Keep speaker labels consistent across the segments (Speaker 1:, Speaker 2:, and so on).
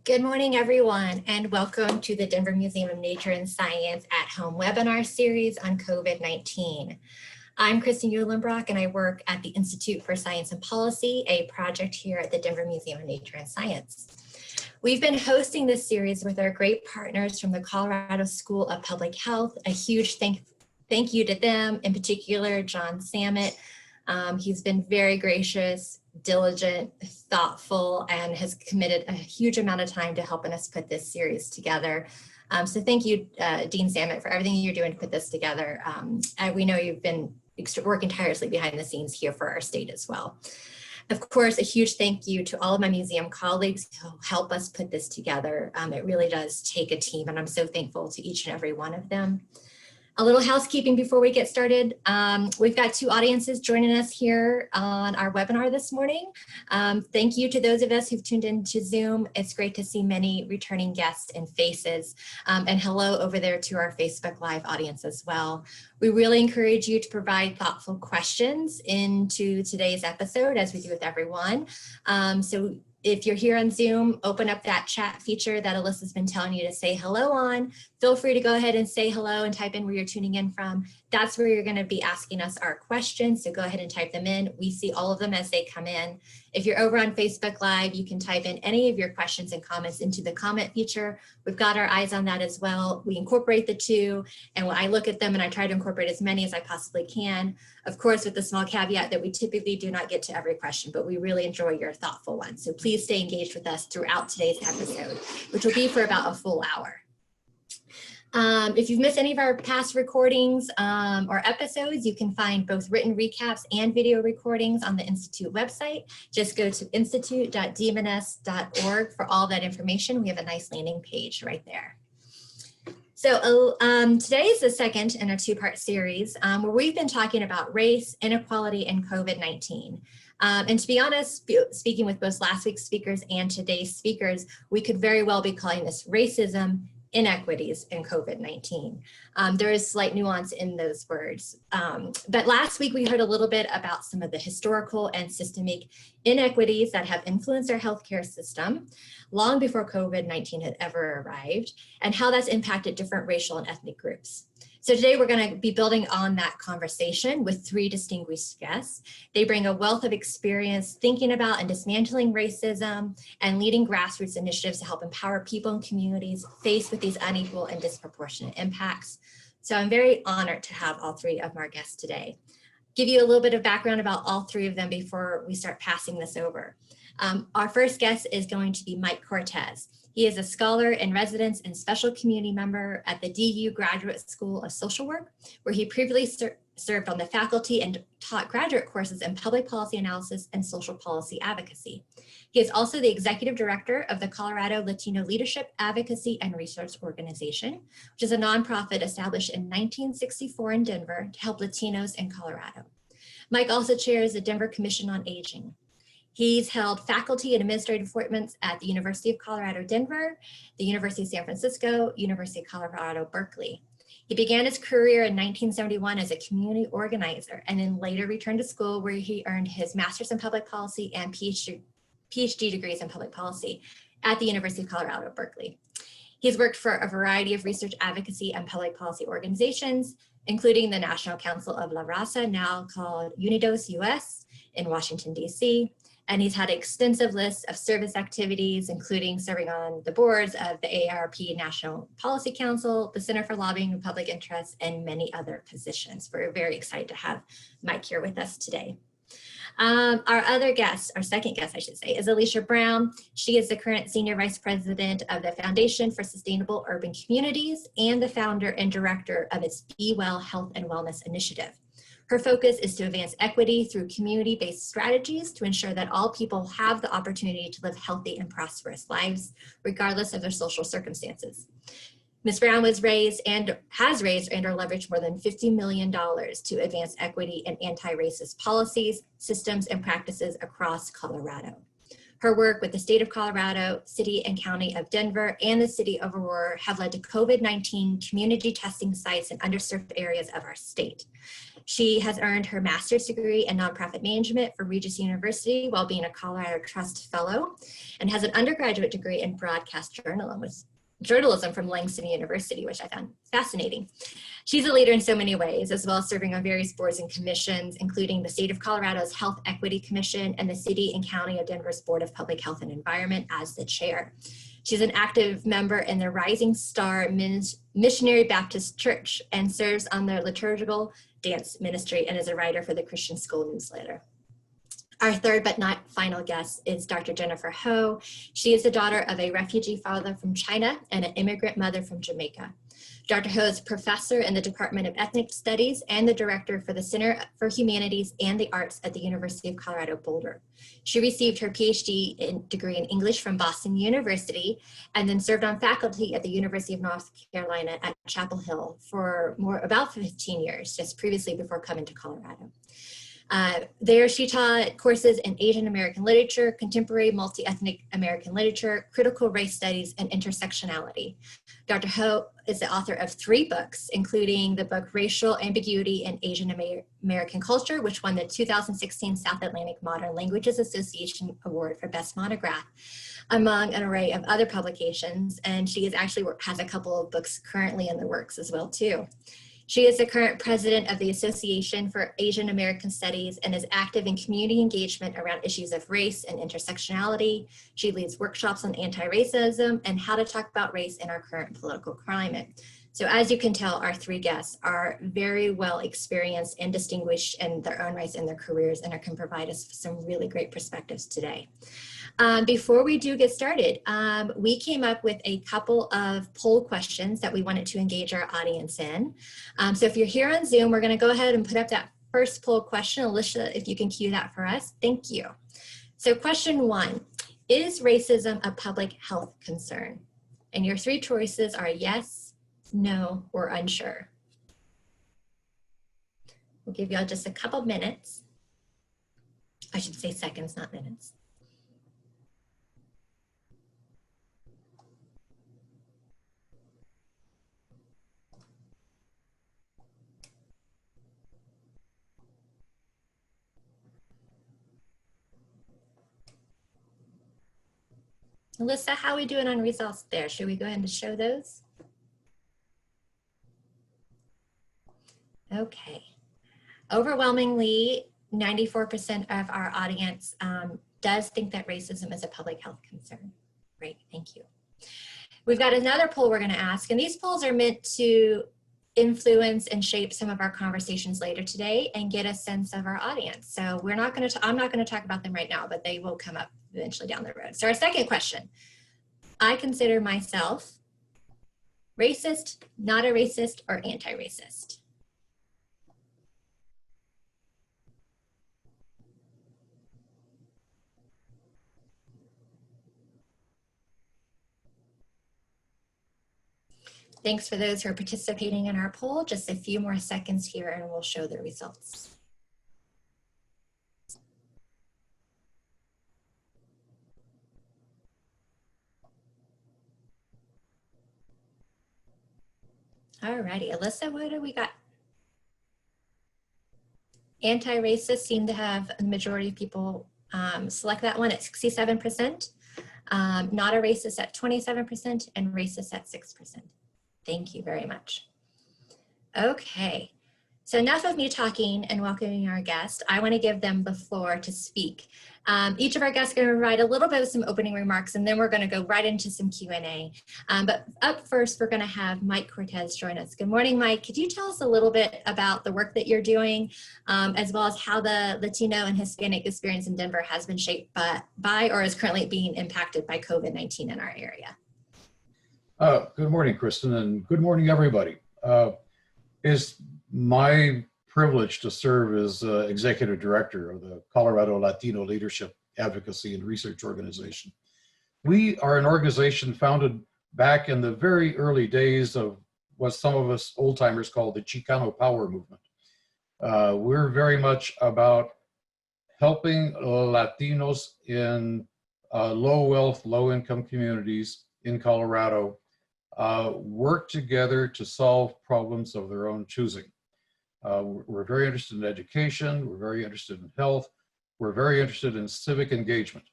Speaker 1: Good morning, everyone, and welcome to the Denver Museum of Nature and Science at Home webinar series on COVID-19. I'm Kristen Uhlenbrock, and I work at the Institute for Science and Policy, a project here at the Denver Museum of Nature and Science. We've been hosting this series with our great partners from the Colorado School of Public Health. A huge thank you to them, in particular, John Samet. He's been very gracious, diligent, thoughtful, and has committed a huge amount of time to helping us put this series together. So thank you, Dean Samet, for everything you're doing to put this together. And we know you've been working tirelessly behind the scenes here for our state as well. Of course, a huge thank you to all of my museum colleagues who help us put this together. It really does take a team, and I'm so thankful to each and every one of them. A little housekeeping before we get started. We've got two audiences joining us here on our webinar this morning. Thank you to those of us who've tuned into Zoom. It's great to see many returning guests and faces. And hello over there to our Facebook Live audience as well. We really encourage you to provide thoughtful questions into today's episode, as we do with everyone. So if you're here on Zoom, open up that chat feature that Alyssa's been telling you to say hello on. Feel free to go ahead and say hello and type in where you're tuning in from. That's where you're going to be asking us our questions, so go ahead and type them in. We see all of them as they come in. If you're over on Facebook Live, you can type in any of your questions and comments into the comment feature. We've got our eyes on that as well. We incorporate the two, and when I look at them and I try to incorporate as many as I possibly can, of course, with the small caveat that we typically do not get to every question, but we really enjoy your thoughtful ones. So please stay engaged with us throughout today's episode, which will be for about a full hour. If you've missed any of our past recordings or episodes, you can find both written recaps and video recordings on the Institute website. Just go to institute.dmns.org for all that information. We have a nice landing page right there. So today is the second in a two-part series where we've been talking about race, inequality, and COVID-19. And to be honest, speaking with both last week's speakers and today's speakers, we could very well be calling this racism, inequities, and COVID-19. There is slight nuance in those words. But last week we heard a little bit about some of the historical and systemic inequities that have influenced our healthcare system long before COVID-19 had ever arrived, and how that's impacted different racial and ethnic groups. So today we're going to be building on that conversation with three distinguished guests. They bring a wealth of experience thinking about and dismantling racism and leading grassroots initiatives to help empower people and communities faced with these unequal and disproportionate impacts. So I'm very honored to have all three of our guests today. Give you a little bit of background about all three of them before we start passing this over. Our first guest is going to be Mike Cortez. He is a scholar in residence and special community member at the DU Graduate School of Social Work, where he previously served on the faculty and taught graduate courses in public policy analysis and social policy advocacy. He is also the executive director of the Colorado Latino Leadership Advocacy and Research Organization, which is a nonprofit established in 1964 in Denver to help Latinos in Colorado. Mike also chairs the Denver Commission on Aging. He's held faculty and administrative appointments at the University of Colorado, Denver, the University of San Francisco, University of Colorado, Berkeley. He began his career in 1971 as a community organizer and then later returned to school where he earned his master's in public policy and PhD degrees in public policy at the University of Colorado, Berkeley. He's worked for a variety of research advocacy and public policy organizations, including the National Council of La Raza, now called Unidos US in Washington, DC. And he's had an extensive list of service activities, including serving on the boards of the AARP National Policy Council, the Center for Lobbying and Public Interest, and many other positions. We're very excited to have Mike here with us today. Our other guest, our second guest, I should say, is Alicia Brown. She is the current Senior Vice President of the Foundation for Sustainable Urban Communities and the founder and director of its Be Well Health and Wellness Initiative. Her focus is to advance equity through community-based strategies to ensure that all people have the opportunity to live healthy and prosperous lives, regardless of their social circumstances. Ms. Brown was raised and has raised and or leveraged more than $50 million to advance equity and anti-racist policies, systems, and practices across Colorado. Her work with the state of Colorado, city and county of Denver, and the city of Aurora have led to COVID-19 community testing sites in underserved areas of our state. She has earned her master's degree in nonprofit management from Regis University while being a Colorado Trust Fellow, and has an undergraduate degree in broadcast journalism from Longstanding University, which I found fascinating. She's a leader in so many ways, as well as serving on various boards and commissions, including the State of Colorado's Health Equity Commission and the City and County of Denver's Board of Public Health and Environment as the chair. She's an active member in the Rising Star Missionary Baptist Church and serves on their liturgical dance ministry and is a writer for the Christian School newsletter. Our third but not final guest is Dr. Jennifer Ho. She is the daughter of a refugee father from China and an immigrant mother from Jamaica. Dr. Ho is professor in the Department of Ethnic Studies and the director for the Center for Humanities and the Arts at the University of Colorado Boulder. She received her PhD degree in English from Boston University and then served on faculty at the University of North Carolina at Chapel Hill for about 15 years, just previously before coming to Colorado. There she taught courses in Asian American literature, contemporary multi-ethnic American literature, critical race studies, and intersectionality. Dr. Ho is the author of 3 books, including the book Racial Ambiguity in Asian American Culture, which won the 2016 South Atlantic Modern Languages Association Award for Best Monograph, among an array of other publications. And she has a couple of books currently in the works as well too. She is the current president of the Association for Asian American Studies and is active in community engagement around issues of race and intersectionality. She leads workshops on anti-racism and how to talk about race in our current political climate. So as you can tell, our 3 guests are very well experienced and distinguished in their own rights in their careers and can provide us some really great perspectives today. Before we do get started, we came up with a couple of poll questions that we wanted to engage our audience in. So if you're here on Zoom, we're going to go ahead and put up that first poll question. Alicia, if you can cue that for us. Thank you. So question 1, is racism a public health concern? And your 3 choices are yes, no, or unsure. We'll give y'all just a couple minutes. I should say seconds, not minutes. Alyssa, how are we doing on results there? Should we go ahead and show those? Okay. Overwhelmingly, 94% of our audience does think that racism is a public health concern. Great, thank you. We've got another poll we're going to ask, and these polls are meant to influence and shape some of our conversations later today and get a sense of our audience. So I'm not going to talk about them right now, but they will come up eventually down the road. So our second question, I consider myself racist, not a racist, or anti-racist. Thanks for those who are participating in our poll. Just a few more seconds here and we'll show the results. Alrighty, Alyssa, what do we got? Anti-racist seem to have the majority of people select that one at 67%, not a racist at 27%, and racist at 6%. Thank you very much. Okay, so enough of me talking and welcoming our guest. I want to give them the floor to speak. Each of our guests is going to provide a little bit of some opening remarks, and then we're going to go right into some Q&A. But up first, we're going to have Mike Cortez join us. Good morning, Mike. Could you tell us a little bit about the work that you're doing, as well as how the Latino and Hispanic experience in Denver has been shaped by or is currently being impacted by COVID-19 in our area?
Speaker 2: Good morning, Kristen, and good morning, everybody. It's my privilege to serve as Executive Director of the Colorado Latino Leadership Advocacy and Research Organization. We are an organization founded back in the very early days of what some of us old-timers call the Chicano Power Movement. We're very much about helping Latinos in low-wealth, low-income communities in Colorado work together to solve problems of their own choosing. We're very interested in education. We're very interested in health. We're very interested in civic engagement.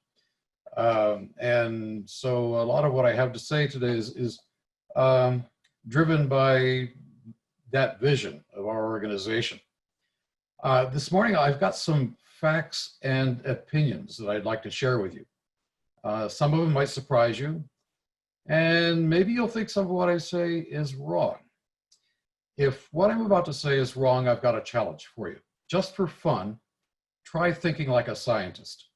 Speaker 2: And so a lot of what I have to say today is driven by that vision of our organization. This morning, I've got some facts and opinions that I'd like to share with you. Some of them might surprise you, and maybe you'll think some of what I say is wrong. If what I'm about to say is wrong, I've got a challenge for you. Just for fun, try thinking like a scientist.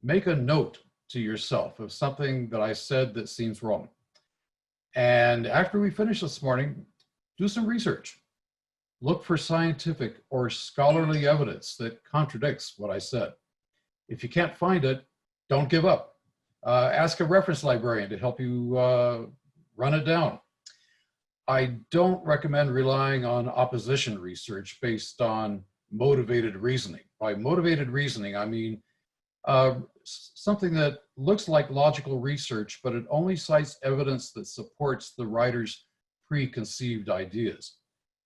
Speaker 2: Make a note to yourself of something that I said that seems wrong. And after we finish this morning, do some research. Look for scientific or scholarly evidence that contradicts what I said. If you can't find it, don't give up. Ask a reference librarian to help you run it down. I don't recommend relying on opposition research based on motivated reasoning. By motivated reasoning, I mean something that looks like logical research, but it only cites evidence that supports the writer's preconceived ideas.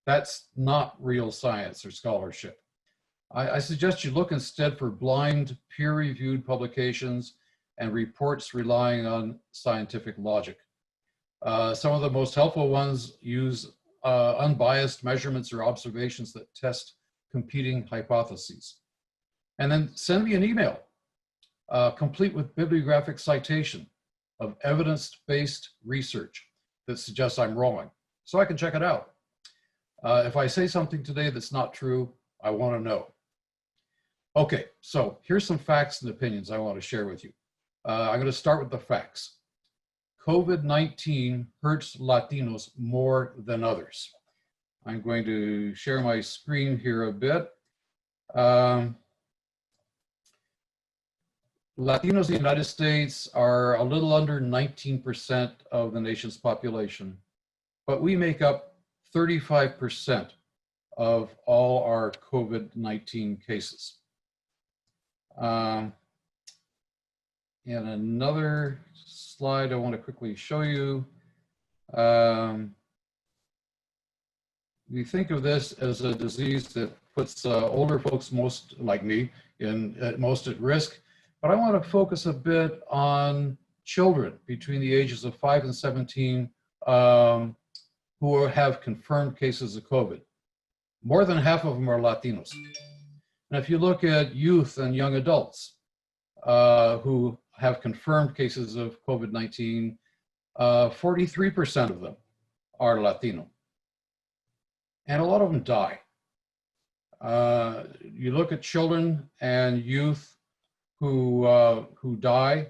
Speaker 2: That's not real science or scholarship. I suggest you look instead for blind, peer-reviewed publications and reports relying on scientific logic. Some of the most helpful ones use unbiased measurements or observations that test competing hypotheses. And then send me an email, complete with bibliographic citation of evidence-based research that suggests I'm wrong, so I can check it out. If I say something today that's not true, I want to know. Okay, so here's some facts and opinions I want to share with you. I'm going to start with the facts. COVID-19 hurts Latinos more than others. I'm going to share my screen here a bit. Latinos in the United States are a little under 19% of the nation's population, but we make up 35% of all our COVID-19 cases. And another slide I want to quickly show you. We think of this as a disease that puts older folks, most like me, most at risk. But I want to focus a bit on children between the ages of 5 and 17 who have confirmed cases of COVID. More than half of them are Latinos. And if you look at youth and young adults who have confirmed cases of COVID-19, 43% of them are Latino. And a lot of them die. You look at children and youth who die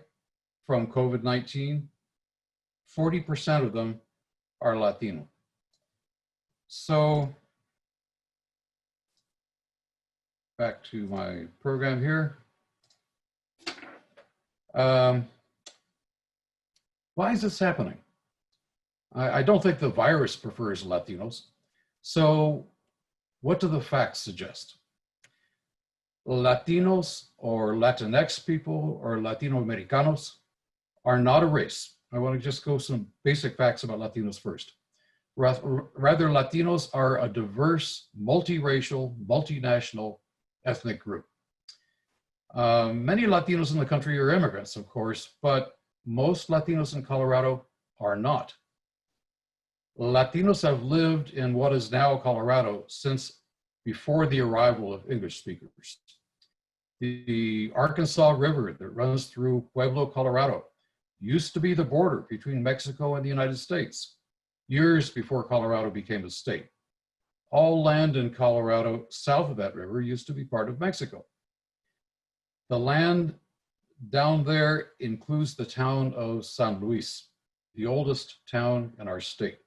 Speaker 2: from COVID-19, 40% of them are Latino. So back to my program here. Why is this happening? I don't think the virus prefers Latinos. So what do the facts suggest? Latinos or Latinx people or Latino Americanos are not a race. I want to just go some basic facts about Latinos first. Rather, Latinos are a diverse, multiracial, multinational ethnic group. Many Latinos in the country are immigrants, of course, but most Latinos in Colorado are not. Latinos have lived in what is now Colorado since before the arrival of English speakers. The Arkansas River that runs through Pueblo, Colorado, used to be the border between Mexico and the United States, years before Colorado became a state. All land in Colorado south of that river used to be part of Mexico. The land down there includes the town of San Luis, the oldest town in our state.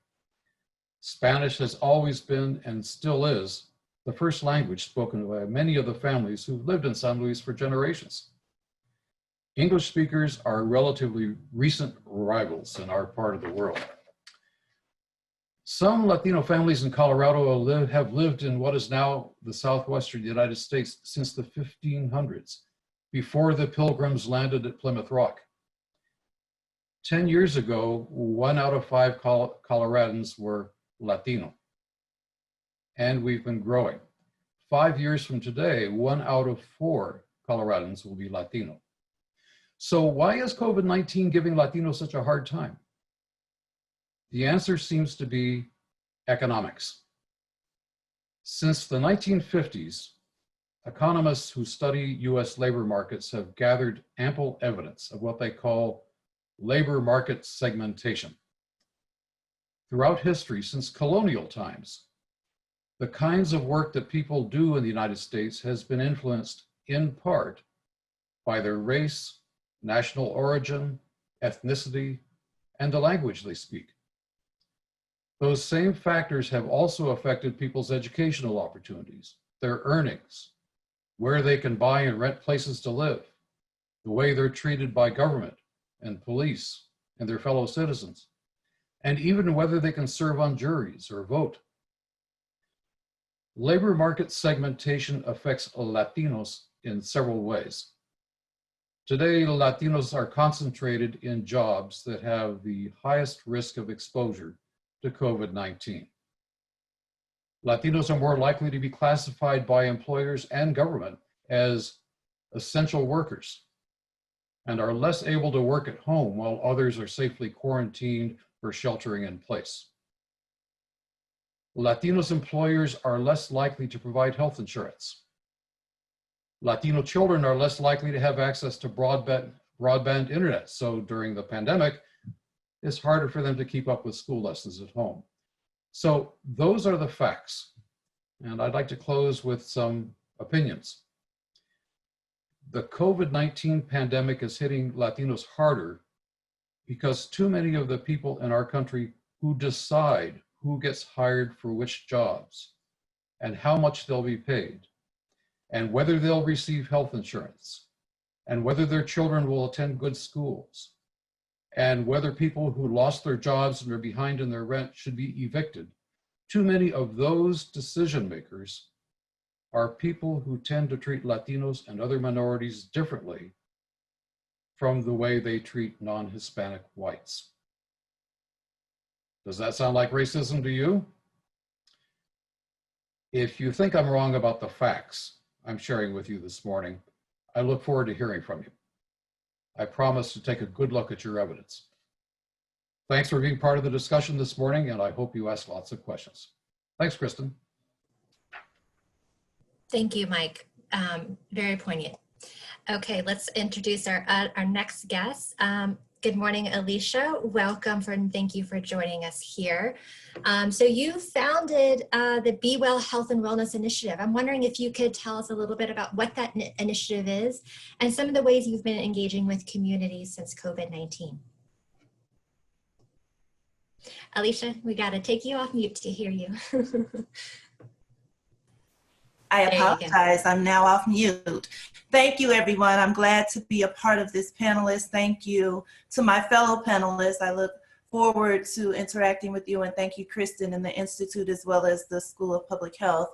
Speaker 2: Spanish has always been and still is the first language spoken by many of the families who've lived in San Luis for generations. English speakers are relatively recent arrivals in our part of the world. Some Latino families in Colorado have lived in what is now the southwestern United States since the 1500s, before the Pilgrims landed at Plymouth Rock. 10 years ago, 1 out of 5 Coloradans were Latino. and we've been growing. 5 years from today, 1 out of 4 Coloradans will be Latino. So why is COVID-19 giving Latinos such a hard time? The answer seems to be economics. Since the 1950s, economists who study US labor markets have gathered ample evidence of what they call labor market segmentation. Throughout history, since colonial times, the kinds of work that people do in the United States has been influenced in part by their race, national origin, ethnicity, and the language they speak. Those same factors have also affected people's educational opportunities, their earnings, where they can buy and rent places to live, the way they're treated by government and police and their fellow citizens, and even whether they can serve on juries or vote. Labor market segmentation affects Latinos in several ways. Today, Latinos are concentrated in jobs that have the highest risk of exposure to COVID-19. Latinos are more likely to be classified by employers and government as essential workers and are less able to work at home while others are safely quarantined or sheltering in place. Latinos employers are less likely to provide health insurance. Latino children are less likely to have access to broadband internet, so during the pandemic, it's harder for them to keep up with school lessons at home. So those are the facts, and I'd like to close with some opinions. The COVID-19 pandemic is hitting Latinos harder because too many of the people in our country who decide who gets hired for which jobs and how much they'll be paid and whether they'll receive health insurance and whether their children will attend good schools and whether people who lost their jobs and are behind in their rent should be evicted. Too many of those decision makers are people who tend to treat Latinos and other minorities differently from the way they treat non-Hispanic whites. Does that sound like racism to you? If you think I'm wrong about the facts I'm sharing with you this morning, I look forward to hearing from you. I promise to take a good look at your evidence. Thanks for being part of the discussion this morning, and I hope you ask lots of questions. Thanks, Kristen.
Speaker 1: Thank you, Mike. Very poignant. Okay, let's introduce our next guest. Good morning, Alicia. Welcome and thank you for joining us here. So you founded the Be Well Health and Wellness Initiative. I'm wondering if you could tell us a little bit about what that initiative is and some of the ways you've been engaging with communities since COVID-19. Alicia, we got to take you off mute to hear you.
Speaker 3: I apologize, I'm now off mute. Thank you, everyone. I'm glad to be a part of this panelist. Thank you to my fellow panelists. I look forward to interacting with you, and thank you, Kristen, and the Institute, as well as the School of Public Health.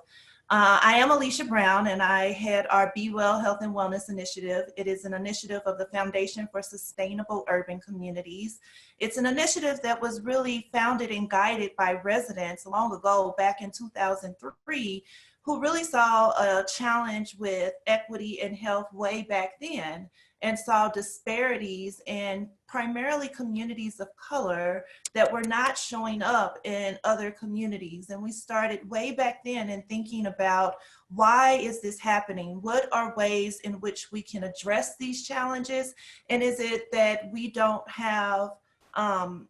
Speaker 3: I am Alicia Brown, and I head our Be Well Health and Wellness Initiative. It is an initiative of the Foundation for Sustainable Urban Communities. It's an initiative that was really founded and guided by residents long ago, back in 2003, who really saw a challenge with equity and health way back then and saw disparities in primarily communities of color that were not showing up in other communities. And we started way back then in thinking about, why is this happening? What are ways in which we can address these challenges? And is it that we don't have,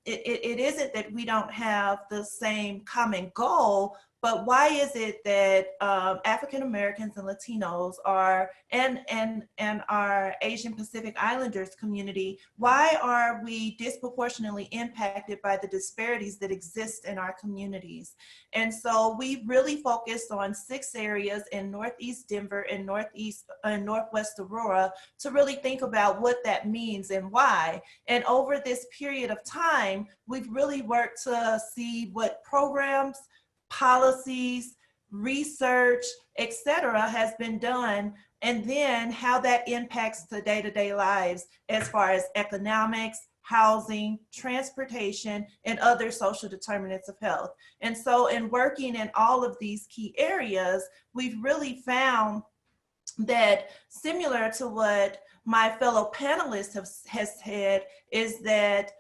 Speaker 3: it isn't that we don't have the same common goal, but why is it that African Americans and Latinos are, and our Asian Pacific Islanders community, why are we disproportionately impacted by the disparities that exist in our communities? And so we really focused on 6 areas in Northeast Denver and Northwest Aurora to really think about what that means and why. And over this period of time, we've really worked to see what programs, policies, research, etc. has been done, and then how that impacts the day-to-day lives as far as economics, housing, transportation, and other social determinants of health. And so in working in all of these key areas, we've really found that, similar to what my fellow panelists has said, is that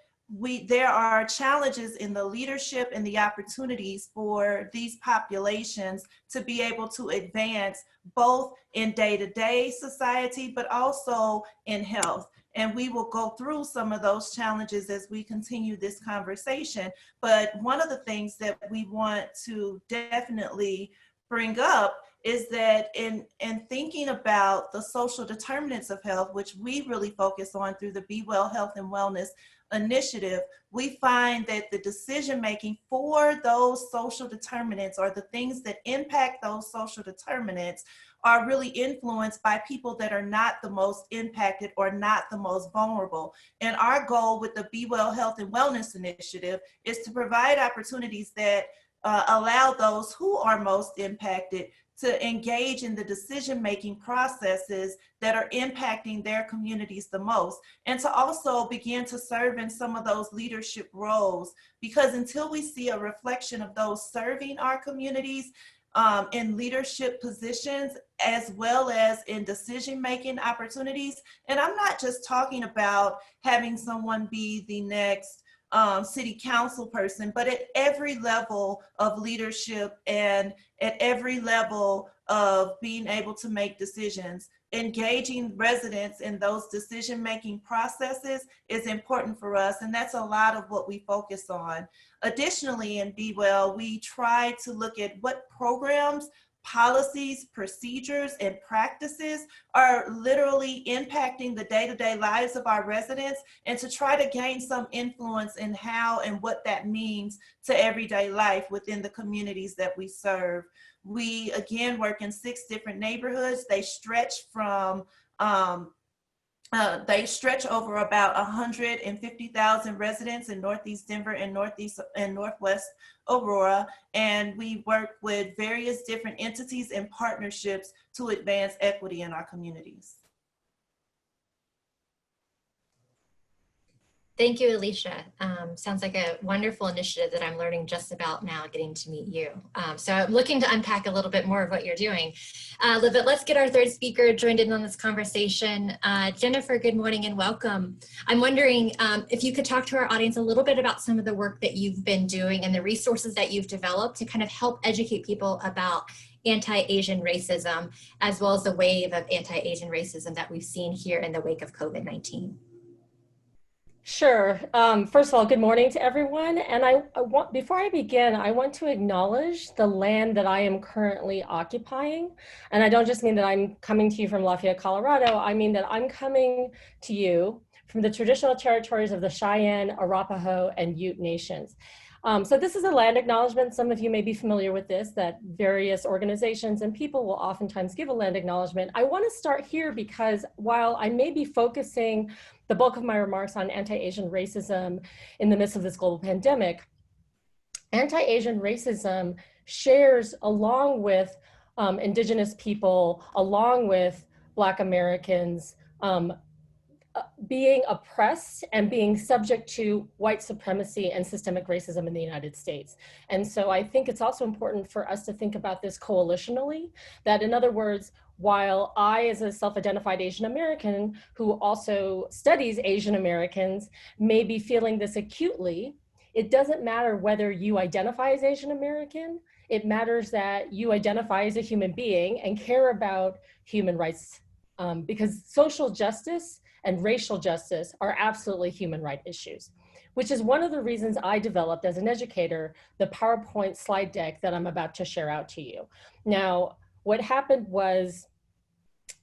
Speaker 3: there are challenges in the leadership and the opportunities for these populations to be able to advance both in day-to-day society, but also in health. And we will go through some of those challenges as we continue this conversation. But one of the things that we want to definitely bring up is that in thinking about the social determinants of health, which we really focus on through the Be Well Health and Wellness initiative, we find that the decision-making for those social determinants, or the things that impact those social determinants, are really influenced by people that are not the most impacted or not the most vulnerable. And our goal with the Be Well Health and Wellness initiative is to provide opportunities that allow those who are most impacted to engage in the decision-making processes that are impacting their communities the most, and to also begin to serve in some of those leadership roles. Because until we see a reflection of those serving our communities in leadership positions, as well as in decision-making opportunities, and I'm not just talking about having someone be the next city council person, but at every level of leadership and at every level of being able to make decisions, engaging residents in those decision-making processes is important for us, and that's a lot of what we focus on. Additionally, in Be Well, we try to look at what programs, policies, procedures, and practices are literally impacting the day-to-day lives of our residents, and to try to gain some influence in how and what that means to everyday life within the communities that we serve. We, again, work in 6 different neighborhoods. They stretch from they stretch over about 150,000 residents in Northeast Denver and Northeast and Northwest Aurora. And we work with various different entities and partnerships to advance equity in our communities.
Speaker 1: Thank you, Alicia. Sounds like a wonderful initiative that I'm learning just about now, getting to meet you. So I'm looking to unpack a little bit more of what you're doing. But let's get our third speaker joined in on this conversation. Jennifer, good morning and welcome. I'm wondering if you could talk to our audience a little bit about some of the work that you've been doing and the resources that you've developed to kind of help educate people about anti-Asian racism, as well as the wave of anti-Asian racism that we've seen here in the wake of COVID-19.
Speaker 4: Sure. First of all, good morning to everyone. And before I begin, I want to acknowledge the land that I am currently occupying. And I don't just mean that I'm coming to you from Lafayette, Colorado. I mean that I'm coming to you from the traditional territories of the Cheyenne, Arapaho, and Ute nations. So this is a land acknowledgement. Some of you may be familiar with this, that various organizations and people will oftentimes give a land acknowledgement. I want to start here because while I may be focusing the bulk of my remarks on anti-Asian racism in the midst of this global pandemic, anti-Asian racism shares, along with Indigenous people, along with Black Americans, being oppressed and being subject to white supremacy and systemic racism in the United States. And so I think it's also important for us to think about this coalitionally, that in other words, while I, as a self-identified Asian American who also studies Asian Americans, may be feeling this acutely, it doesn't matter whether you identify as Asian American. It matters that you identify as a human being and care about human rights, because social justice and racial justice are absolutely human rights issues, which is one of the reasons I developed as an educator the PowerPoint slide deck that I'm about to share out to you. Now, what happened was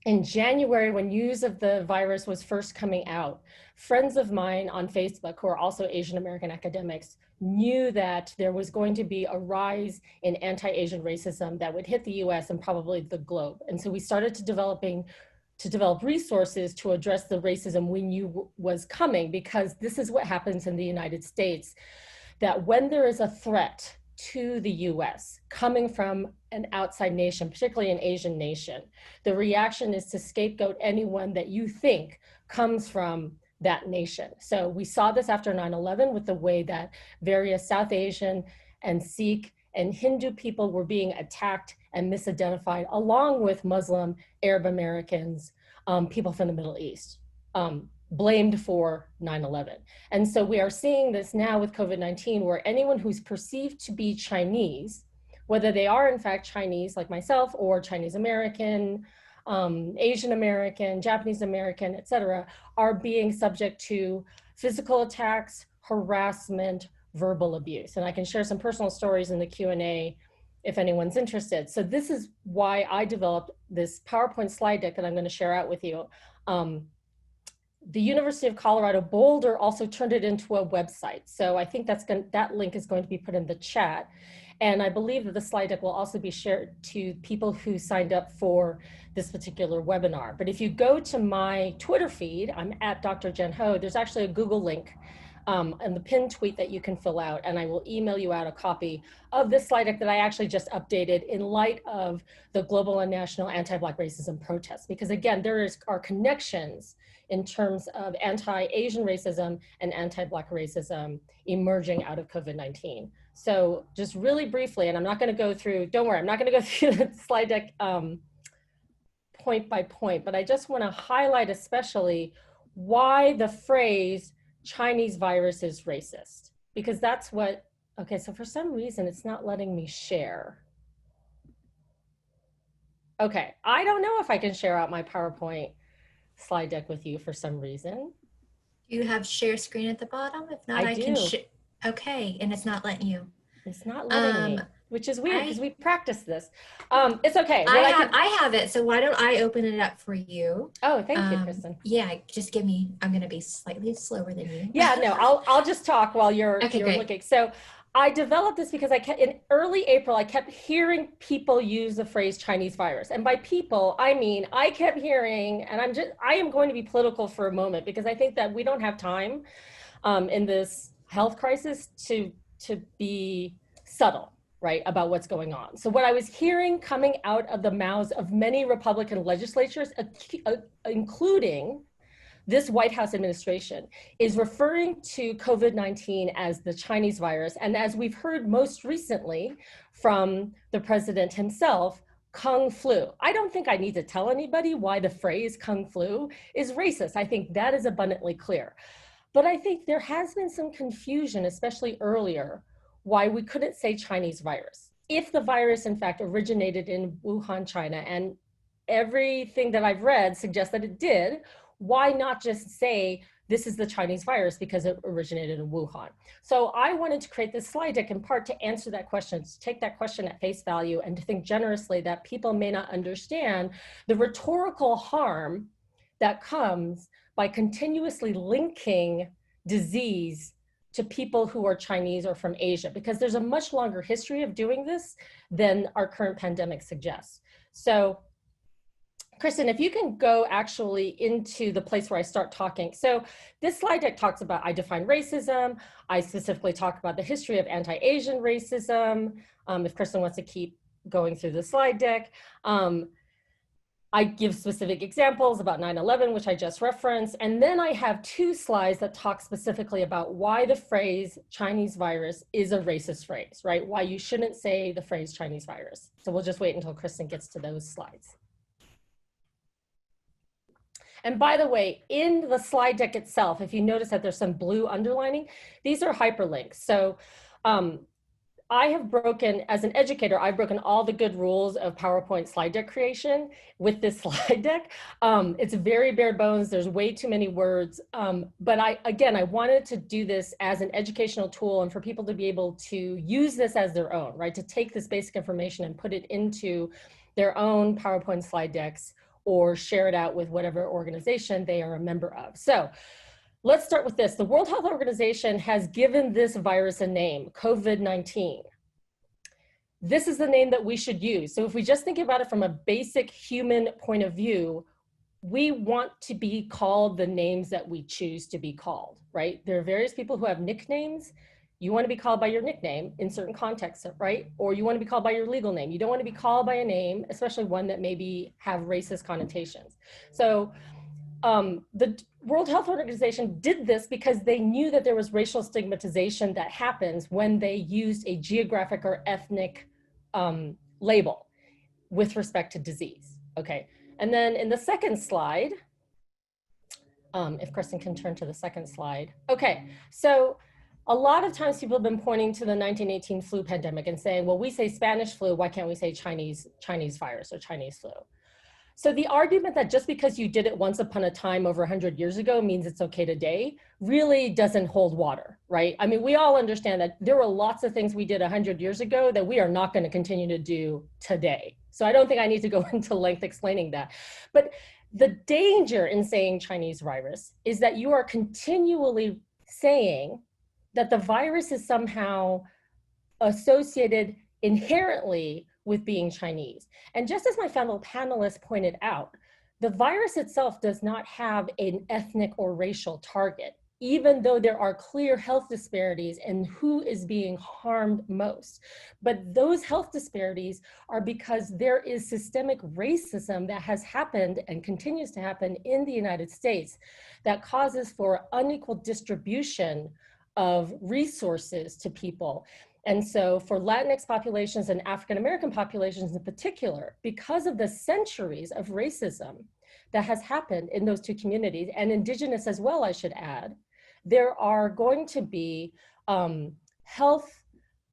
Speaker 4: in January, when news of the virus was first coming out, friends of mine on Facebook who are also Asian American academics knew that there was going to be a rise in anti-Asian racism that would hit the US and probably the globe. And so we started to develop resources to address the racism we knew was coming, because this is what happens in the United States, that when there is a threat to the US coming from an outside nation, particularly an Asian nation, the reaction is to scapegoat anyone that you think comes from that nation. So we saw this after 9/11 with the way that various South Asian and Sikh and Hindu people were being attacked and misidentified, along with Muslim, Arab Americans, people from the Middle East, blamed for 9/11. And so we are seeing this now with COVID-19, where anyone who's perceived to be Chinese, whether they are in fact Chinese like myself, or Chinese American, Asian American, Japanese American, et cetera, are being subject to physical attacks, harassment, verbal abuse. And I can share some personal stories in the Q&A if anyone's interested. So this is why I developed this PowerPoint slide deck that I'm going to share out with you. The University of Colorado Boulder also turned it into a website. So I think that link is going to be put in the chat. And I believe that the slide deck will also be shared to people who signed up for this particular webinar. But if you go to my Twitter feed, I'm at Dr. Jen Ho, there's actually a Google link and the pinned tweet that you can fill out, and I will email you out a copy of this slide deck that I actually just updated in light of the global and national anti-Black racism protests. Because again, are connections in terms of anti-Asian racism and anti-Black racism emerging out of COVID-19. So just really briefly, and I'm not going to go through, don't worry, I'm not going to go through the slide deck point by point, but I just want to highlight especially why the phrase Chinese virus is racist, because that's what, okay, so for some reason it's not letting me share. Okay, I don't know if I can share out my PowerPoint slide deck with you for some reason.
Speaker 1: Do you have share screen at the bottom? If not, I can okay, and it's not letting you.
Speaker 4: It's not letting me, which is weird because we practiced this. It's okay.
Speaker 1: I have it, so why don't I open it up for you?
Speaker 4: Oh, thank you, Kristen.
Speaker 1: Yeah, just give me, I'm going to be slightly slower than you.
Speaker 4: Yeah, no, I'll just talk while you're looking. So I developed this because in early April, I kept hearing people use the phrase Chinese virus. And by people, I mean, I kept hearing, and I am going to be political for a moment because I think that we don't have time in this health crisis to be subtle, right, about what's going on. So what I was hearing coming out of the mouths of many Republican legislatures, including this White House administration, is referring to COVID-19 as the Chinese virus. And as we've heard most recently from the president himself, Kung flu. I don't think I need to tell anybody why the phrase Kung flu is racist. I think that is abundantly clear. But I think there has been some confusion, especially earlier, why we couldn't say Chinese virus. If the virus, in fact, originated in Wuhan, China, and everything that I've read suggests that it did, why not just say this is the Chinese virus because it originated in Wuhan? So I wanted to create this slide deck in part to answer that question, to take that question at face value and to think generously that people may not understand the rhetorical harm that comes by continuously linking disease to people who are Chinese or from Asia, because there's a much longer history of doing this than our current pandemic suggests. So Kristen, if you can go actually into the place where I start talking. So this slide deck talks about, I define racism. I specifically talk about the history of anti-Asian racism. If Kristen wants to keep going through the slide deck. I give specific examples about 9/11, which I just referenced. And then I have two slides that talk specifically about why the phrase Chinese virus is a racist phrase, right? Why you shouldn't say the phrase Chinese virus. So we'll just wait until Kristen gets to those slides. And by the way, in the slide deck itself, if you notice that there's some blue underlining, these are hyperlinks. So I have broken, as an educator, I've broken all the good rules of PowerPoint slide deck creation with this slide deck. It's very bare bones. There's way too many words. But I wanted to do this as an educational tool and for people to be able to use this as their own, right? To take this basic information and put it into their own PowerPoint slide decks or share it out with whatever organization they are a member of. So let's start with this. The World Health Organization has given this virus a name, COVID-19. This is the name that we should use. So if we just think about it from a basic human point of view, we want to be called the names that we choose to be called, right? There are various people who have nicknames. You want to be called by your nickname in certain contexts, right? Or you want to be called by your legal name. You don't want to be called by a name, especially one that maybe have racist connotations. So the World Health Organization did this because they knew that there was racial stigmatization that happens when they used a geographic or ethnic label with respect to disease. Okay, and then in the second slide, if Kristen can turn to the second slide. Okay, so a lot of times people have been pointing to the 1918 flu pandemic and saying, well, we say Spanish flu, why can't we say Chinese virus or Chinese flu? So the argument that just because you did it once upon a time over 100 years ago means it's okay today really doesn't hold water, right? I mean, we all understand that there were lots of things we did 100 years ago that we are not going to continue to do today. So I don't think I need to go into length explaining that. But the danger in saying Chinese virus is that you are continually saying that the virus is somehow associated inherently with being Chinese. And just as my fellow panelists pointed out, the virus itself does not have an ethnic or racial target, even though there are clear health disparities in who is being harmed most. But those health disparities are because there is systemic racism that has happened and continues to happen in the United States that causes for unequal distribution of resources to people. And so for Latinx populations and African-American populations in particular, because of the centuries of racism that has happened in those two communities, and Indigenous as well, I should add, there are going to be health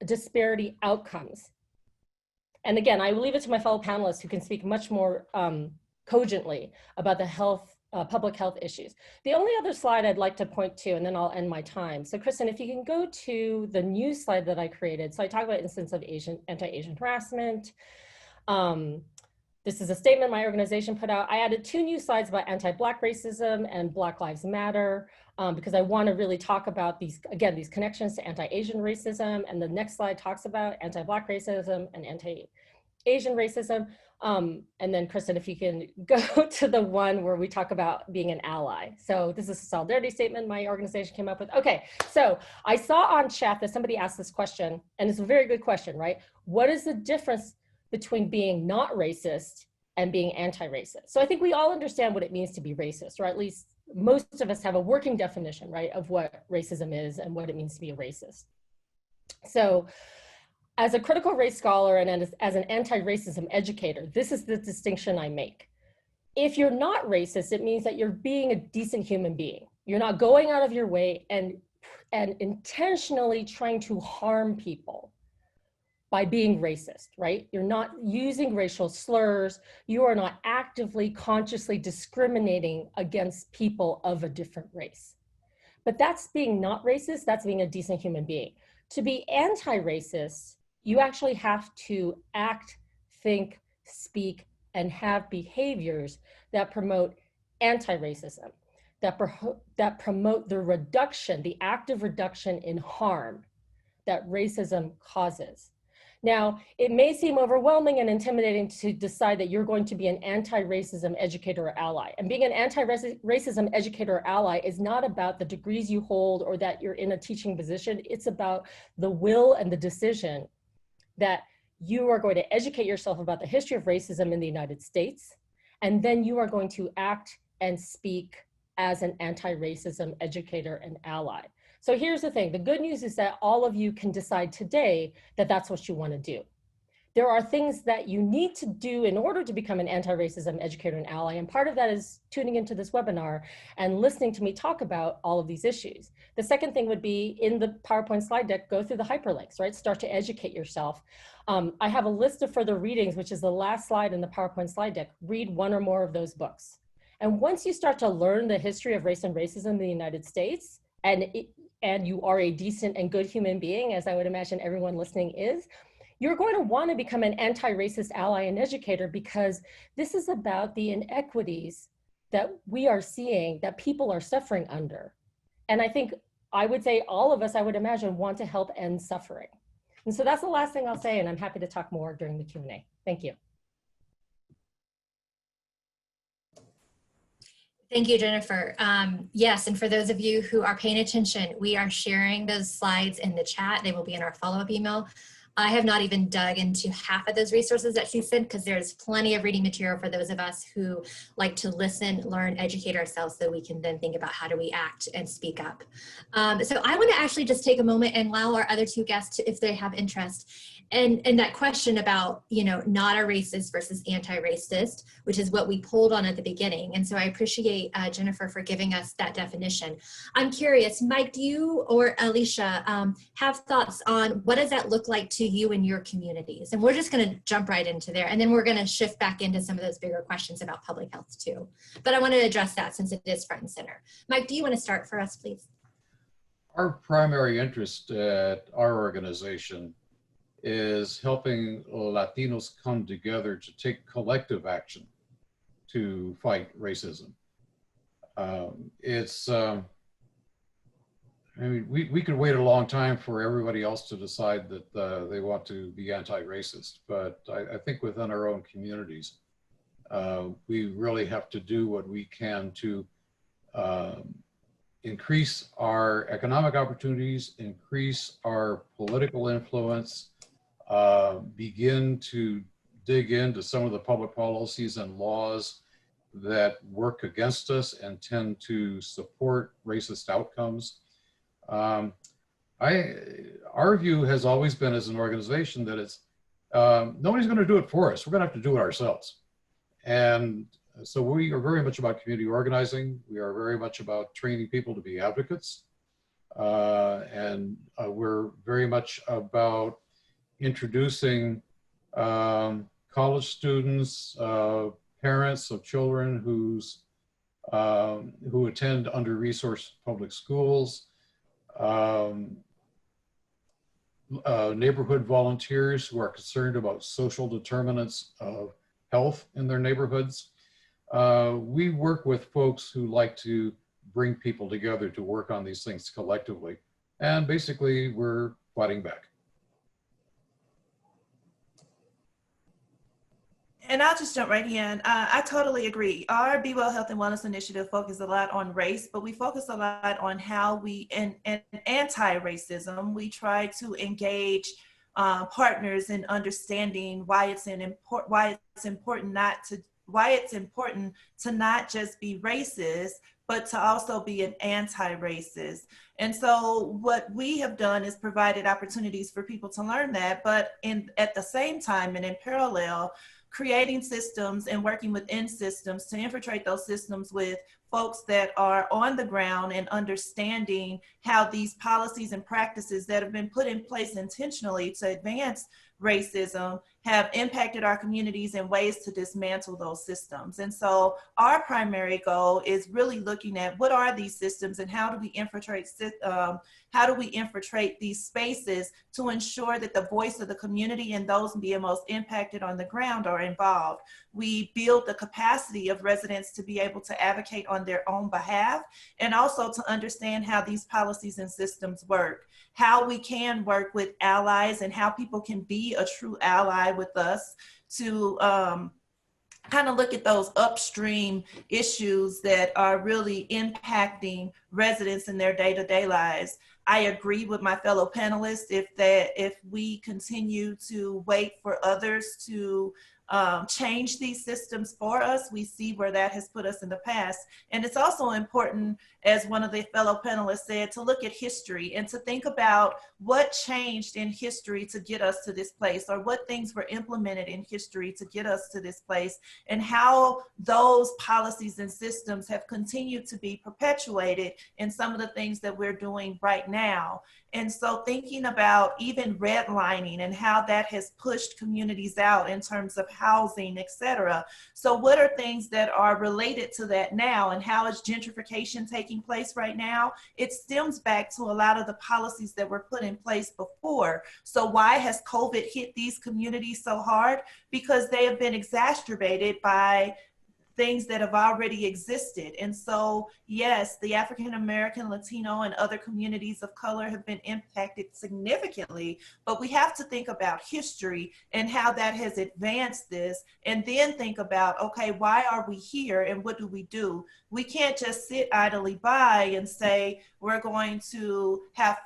Speaker 4: disparity outcomes. And again, I leave it to my fellow panelists who can speak much more cogently about the public health issues. The only other slide I'd like to point to, and then I'll end my time. So Kristen, if you can go to the new slide that I created. So I talk about instances of anti-Asian harassment. This is a statement my organization put out. I added 2 new slides about anti-Black racism and Black Lives Matter because I want to really talk about these, again, these connections to anti-Asian racism. And the next slide talks about anti-Black racism and anti-Asian racism. And then Kristen, if you can go to the one where we talk about being an ally. So this is a solidarity statement my organization came up with. Okay, so I saw on chat that somebody asked this question, and it's a very good question, right? What is the difference between being not racist and being anti-racist? So I think we all understand what it means to be racist, or at least most of us have a working definition, right, of what racism is and what it means to be a racist. So as a critical race scholar and as an anti-racism educator, this is the distinction I make. If you're not racist, it means that you're being a decent human being. You're not going out of your way and intentionally trying to harm people by being racist, right? You're not using racial slurs. You are not actively, consciously discriminating against people of a different race. But that's being not racist, that's being a decent human being. To be anti-racist, you actually have to act, think, speak, and have behaviors that promote anti-racism, that promote the reduction, the active reduction in harm that racism causes. Now, it may seem overwhelming and intimidating to decide that you're going to be an anti-racism educator or ally. And being an anti-racism educator or ally is not about the degrees you hold or that you're in a teaching position. It's about the will and the decision that you are going to educate yourself about the history of racism in the United States, and then you are going to act and speak as an anti-racism educator and ally. So here's the thing, the good news is that all of you can decide today that that's what you want to do. There are things that you need to do in order to become an anti-racism educator and ally, and part of that is tuning into this webinar and listening to me talk about all of these issues. The second thing would be in the PowerPoint slide deck, go through the hyperlinks, right? Start to educate yourself. I have a list of further readings, which is the last slide in the PowerPoint slide deck. Read one or more of those books. And once you start to learn the history of race and racism in the United States, and you are a decent and good human being, as I would imagine everyone listening is, you're going to want to become an anti-racist ally and educator because this is about the inequities that we are seeing that people are suffering under. And I think I would say all of us, I would imagine, want to help end suffering. And so that's the last thing I'll say, and I'm happy to talk more during the Q&A. Thank you.
Speaker 1: Thank you, Jennifer. Yes, and for those of you who are paying attention, we are sharing those slides in the chat. They will be in our follow-up email. I have not even dug into half of those resources that she sent, because there's plenty of reading material for those of us who like to listen, learn, educate ourselves, so we can then think about how do we act and speak up. So I want to actually just take a moment and allow our other two guests to, if they have interest, and that question about, you know, not a racist versus anti-racist, which is what we pulled on at the beginning. And so I appreciate Jennifer for giving us that definition. I'm curious, Mike, do you or Alicia have thoughts on what does that look like to you in your communities? And we're just going to jump right into there, and then we're going to shift back into some of those bigger questions about public health too. But I want to address that since it is front and center. Mike, do you want to start for us, please?
Speaker 2: Our primary interest at our organization is helping Latinos come together to take collective action to fight racism. I mean, we could wait a long time for everybody else to decide that they want to be anti-racist, but I think within our own communities, we really have to do what we can to increase our economic opportunities, increase our political influence, begin to dig into some of the public policies and laws that work against us and tend to support racist outcomes. Our view has always been as an organization that it's, nobody's going to do it for us. We're going to have to do it ourselves. And so we are very much about community organizing. We are very much about training people to be advocates. And we're very much about introducing college students, parents of children who attend under-resourced public schools, neighborhood volunteers who are concerned about social determinants of health in their neighborhoods. We work with folks who like to bring people together to work on these things collectively. And basically, we're fighting back.
Speaker 3: And I'll just jump right in. I totally agree. Our Be Well Health and Wellness Initiative focuses a lot on race, but we focus a lot on how we, and anti-racism, we try to engage partners in understanding why it's important to not just be racist, but to also be an anti-racist. And so what we have done is provided opportunities for people to learn that, but at the same time and in parallel, creating systems and working within systems to infiltrate those systems with folks that are on the ground and understanding how these policies and practices that have been put in place intentionally to advance racism have impacted our communities in ways to dismantle those systems. And so our primary goal is really looking at what are these systems and how do we infiltrate these spaces to ensure that the voice of the community and those being most impacted on the ground are involved. We build the capacity of residents to be able to advocate on their own behalf, and also to understand how these policies and systems work, how we can work with allies and how people can be a true ally with us to kind of look at those upstream issues that are really impacting residents in their day-to-day lives. I agree with my fellow panelists if we continue to wait for others to change these systems for us, we see where that has put us in the past. And it's also important, as one of the fellow panelists said, to look at history and to think about what changed in history to get us to this place, or what things were implemented in history to get us to this place, and how those policies and systems have continued to be perpetuated in some of the things that we're doing right now. And so thinking about even redlining and how that has pushed communities out in terms of housing, et cetera. So what are things that are related to that now, and how is gentrification taking place right now? It stems back to a lot of the policies that were put in place before. So why has COVID hit these communities so hard? Because they have been exacerbated by things that have already existed. And so, yes, the African American, Latino, and other communities of color have been impacted significantly, but we have to think about history and how that has advanced this, and then think about, okay, why are we here and what do we do we can't just sit idly by and say we're going to have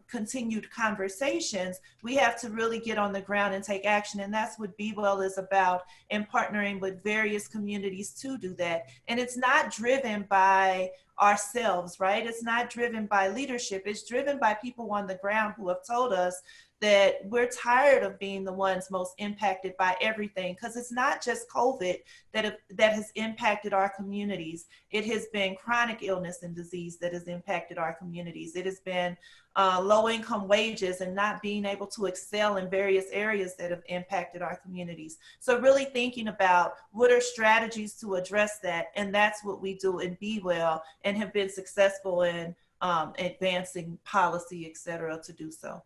Speaker 3: continued conversations. We have to really get on the ground and take action, and that's what Be Well is about, and partnering with various communities to do that. And it's not driven by ourselves, right? It's not driven by leadership. It's driven by people on the ground who have told us that we're tired of being the ones most impacted by everything, because it's not just COVID that has impacted our communities. It has been chronic illness and disease that has impacted our communities. It has been low-income wages and not being able to excel in various areas that have impacted our communities. So really thinking about what are strategies to address that, and that's what we do in Be Well and have been successful in advancing policy, et cetera, to do so.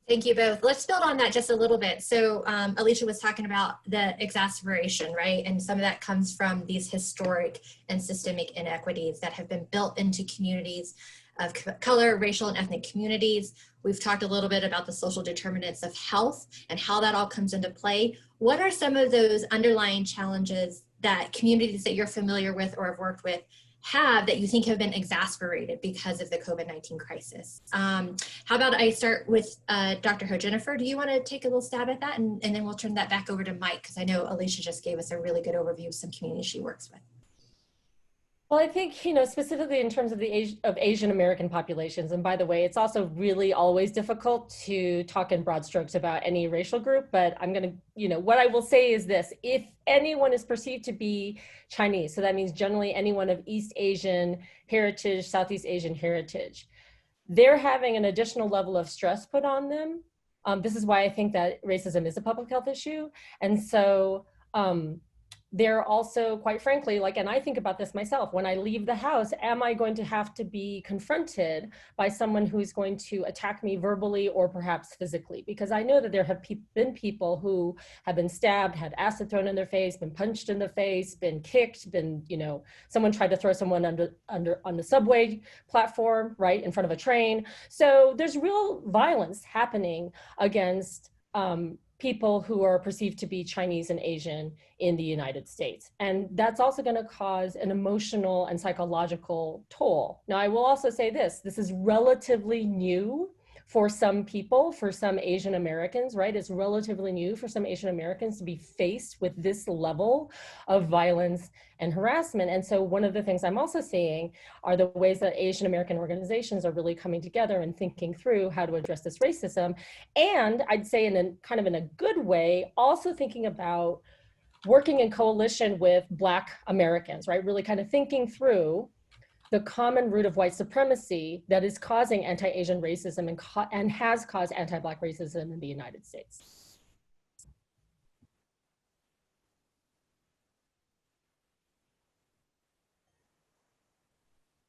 Speaker 1: Thank you both. Let's build on that just a little bit. So Alicia was talking about the exacerbation, right? And some of that comes from these historic and systemic inequities that have been built into communities of color, racial, and ethnic communities. We've talked a little bit about the social determinants of health and how that all comes into play. What are some of those underlying challenges that communities that you're familiar with or have worked with have that you think have been exacerbated because of the COVID-19 crisis? How about I start with Dr. Ho. Jennifer, do you want to take a little stab at that? And then we'll turn that back over to Mike, because I know Alicia just gave us a really good overview of some communities she works with.
Speaker 4: Well, I think, specifically in terms of the Asian American populations, and by the way, it's also really always difficult to talk in broad strokes about any racial group, but I'm going to, what I will say is this: if anyone is perceived to be Chinese, so that means generally anyone of East Asian heritage, Southeast Asian heritage, they're having an additional level of stress put on them. This is why I think that racism is a public health issue. And so, they're also, quite frankly, and I think about this myself, when I leave the house, am I going to have to be confronted by someone who's going to attack me verbally or perhaps physically? Because I know that there have been people who have been stabbed, had acid thrown in their face, been punched in the face, been kicked, someone tried to throw someone on the subway platform, right, in front of a train. So there's real violence happening against people who are perceived to be Chinese and Asian in the United States. And that's also going to cause an emotional and psychological toll. Now, I will also say this is relatively new for some people, for some Asian Americans, right? It's relatively new for some Asian Americans to be faced with this level of violence and harassment. And so one of the things I'm also seeing are the ways that Asian American organizations are really coming together and thinking through how to address this racism. And I'd say in a good way, also thinking about working in coalition with Black Americans, right? Really kind of thinking through the common root of white supremacy that is causing anti-Asian racism and has caused anti-Black racism in the United States.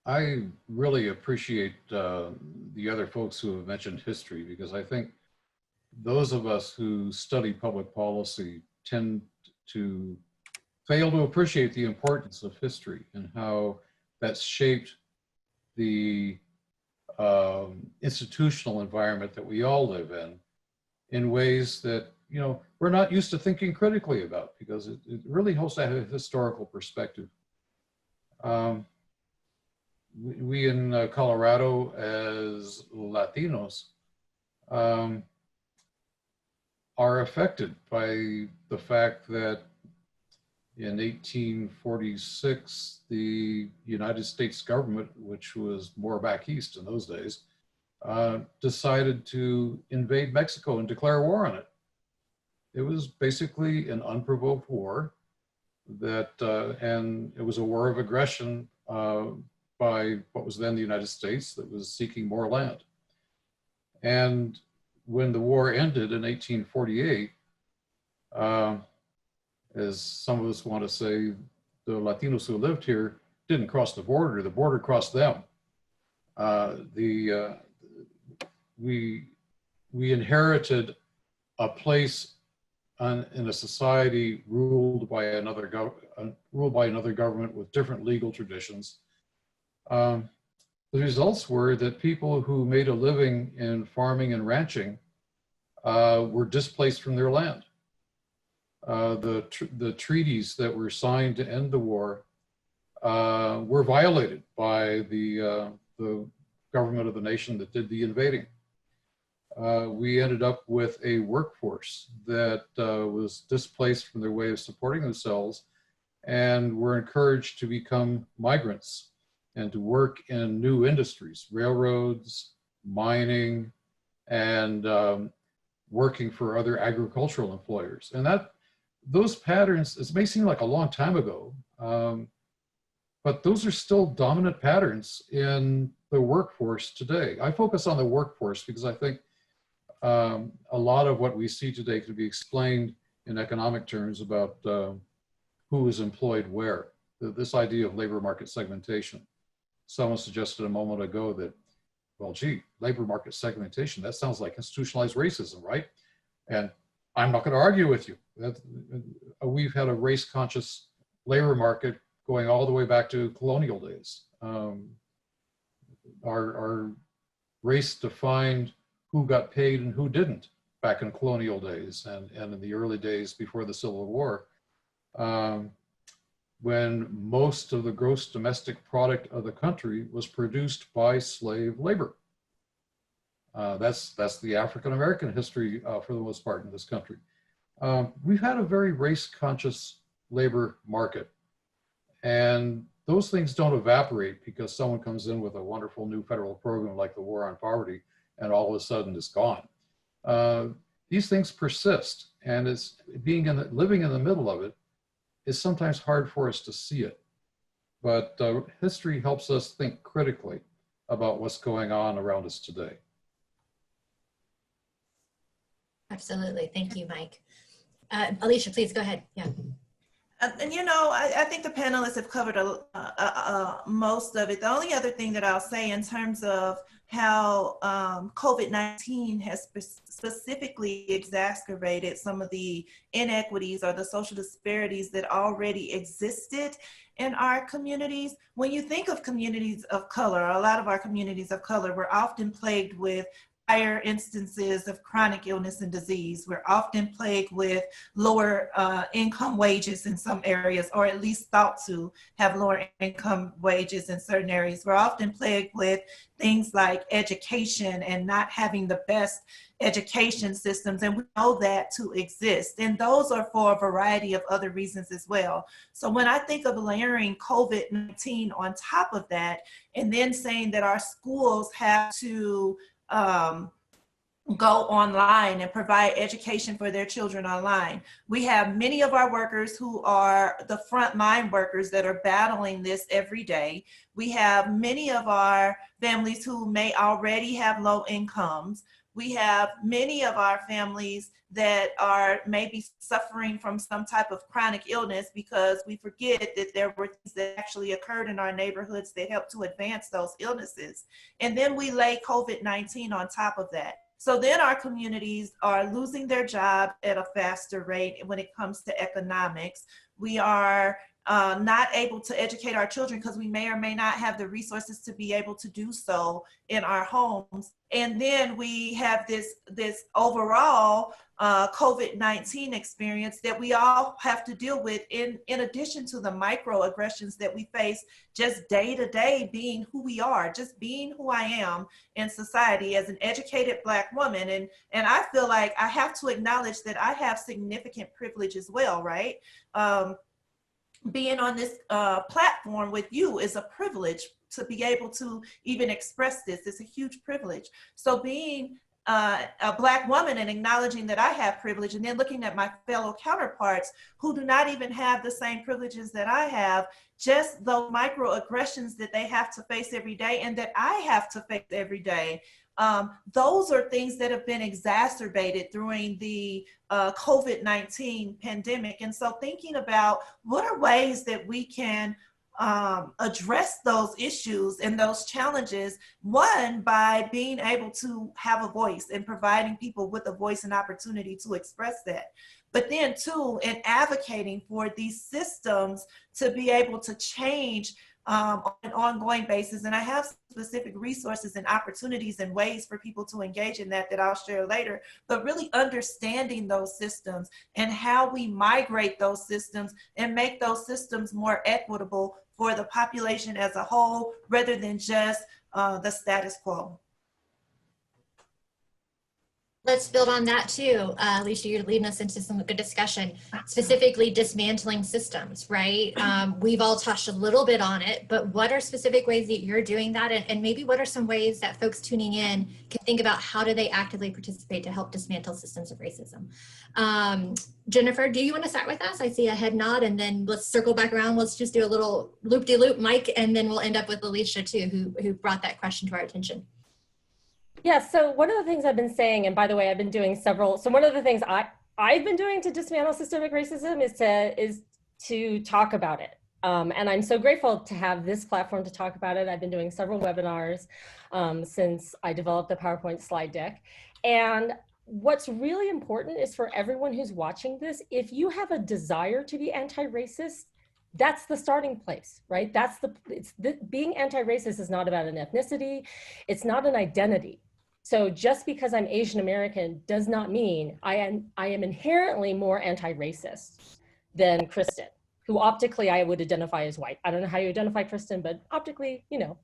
Speaker 2: I really appreciate the other folks who have mentioned history, because I think those of us who study public policy tend to fail to appreciate the importance of history and how that's shaped the institutional environment that we all live in ways that, we're not used to thinking critically about, because it really helps to have a historical perspective. We in Colorado, as Latinos, are affected by the fact that in 1846, the United States government, which was more back east in those days, decided to invade Mexico and declare war on it. It was basically an unprovoked war and it was a war of aggression by what was then the United States that was seeking more land. And when the war ended in 1848, as some of us want to say, the Latinos who lived here didn't cross the border crossed them. We inherited a place in a society ruled by another government with different legal traditions. The results were that people who made a living in farming and ranching were displaced from their land. The treaties that were signed to end the war were violated by the government of the nation that did the invading. We ended up with a workforce that was displaced from their way of supporting themselves and were encouraged to become migrants and to work in new industries, railroads, mining, and working for other agricultural employers. And those patterns, it may seem like a long time ago, but those are still dominant patterns in the workforce today. I focus on the workforce because I think a lot of what we see today can be explained in economic terms about who is employed where. This idea of labor market segmentation. Someone suggested a moment ago that, well, gee, labor market segmentation, that sounds like institutionalized racism, right? And I'm not going to argue with you. We've had a race-conscious labor market going all the way back to colonial days. Our race defined who got paid and who didn't back in colonial days and in the early days before the Civil War, when most of the gross domestic product of the country was produced by slave labor. That's the African-American history for the most part in this country. We've had a very race-conscious labor market, and those things don't evaporate because someone comes in with a wonderful new federal program like the War on Poverty and all of a sudden it's gone. These things persist, and it's living in the middle of it is sometimes hard for us to see it. But history helps us think critically about what's going on around us today.
Speaker 1: Absolutely. Thank you, Mike. Alicia, please go ahead. Yeah.
Speaker 3: And you know, I think the panelists have covered most of it. The only other thing that I'll say in terms of how COVID-19 has specifically exacerbated some of the inequities or the social disparities that already existed in our communities. When you think of communities of color, a lot of our communities of color were often plagued with higher instances of chronic illness and disease. We're often plagued with lower income wages in some areas, or at least thought to have lower income wages in certain areas. We're often plagued with things like education and not having the best education systems, and we know that to exist. And those are for a variety of other reasons as well. So when I think of layering COVID-19 on top of that, and then saying that our schools have to go online and provide education for their children online. We have many of our workers who are the frontline workers that are battling this every day. We have many of our families who may already have low incomes. We have many of our families that are maybe suffering from some type of chronic illness, because we forget that there were things that actually occurred in our neighborhoods that helped to advance those illnesses. And then we lay COVID-19 on top of that. So then our communities are losing their job at a faster rate when it comes to economics. We are not able to educate our children because we may or may not have the resources to be able to do so in our homes. And then we have this overall COVID-19 experience that we all have to deal with in addition to the microaggressions that we face just day to day, being who we are, just being who I am in society as an educated Black woman. And I feel like I have to acknowledge that I have significant privilege as well, right? Being on this platform with you is a privilege. To be able to even express this is a huge privilege. So being a Black woman and acknowledging that I have privilege, and then looking at my fellow counterparts who do not even have the same privileges that I have, just those microaggressions that they have to face every day and that I have to face every day. Those are things that have been exacerbated during the COVID-19 pandemic. And so thinking about what are ways that we can address those issues and those challenges, one, by being able to have a voice and providing people with a voice and opportunity to express that. But then two, in advocating for these systems to be able to change on an ongoing basis. And I have specific resources and opportunities and ways for people to engage in that I'll share later, but really understanding those systems and how we migrate those systems and make those systems more equitable for the population as a whole, rather than just the status quo.
Speaker 1: Let's build on that too. Alicia, you're leading us into some good discussion, specifically dismantling systems, right? We've all touched a little bit on it, but what are specific ways that you're doing that? And maybe what are some ways that folks tuning in can think about how do they actively participate to help dismantle systems of racism? Jennifer, do you want to start with us? I see a head nod, and then let's circle back around. Let's just do a little loop-de-loop, Mike, and then we'll end up with Alicia too, who brought that question to our attention.
Speaker 4: Yeah, so one of the things I've been saying, and by the way, I've been doing several, so one of the things I've been doing to dismantle systemic racism is to talk about it. And I'm so grateful to have this platform to talk about it. I've been doing several webinars since I developed the PowerPoint slide deck. And what's really important is for everyone who's watching this, if you have a desire to be anti-racist, that's the starting place, right? Being anti-racist is not about an ethnicity. It's not an identity. So just because I'm Asian American does not mean I am inherently more anti-racist than Kristen, who optically I would identify as white. I don't know how you identify Kristen, but optically, you know.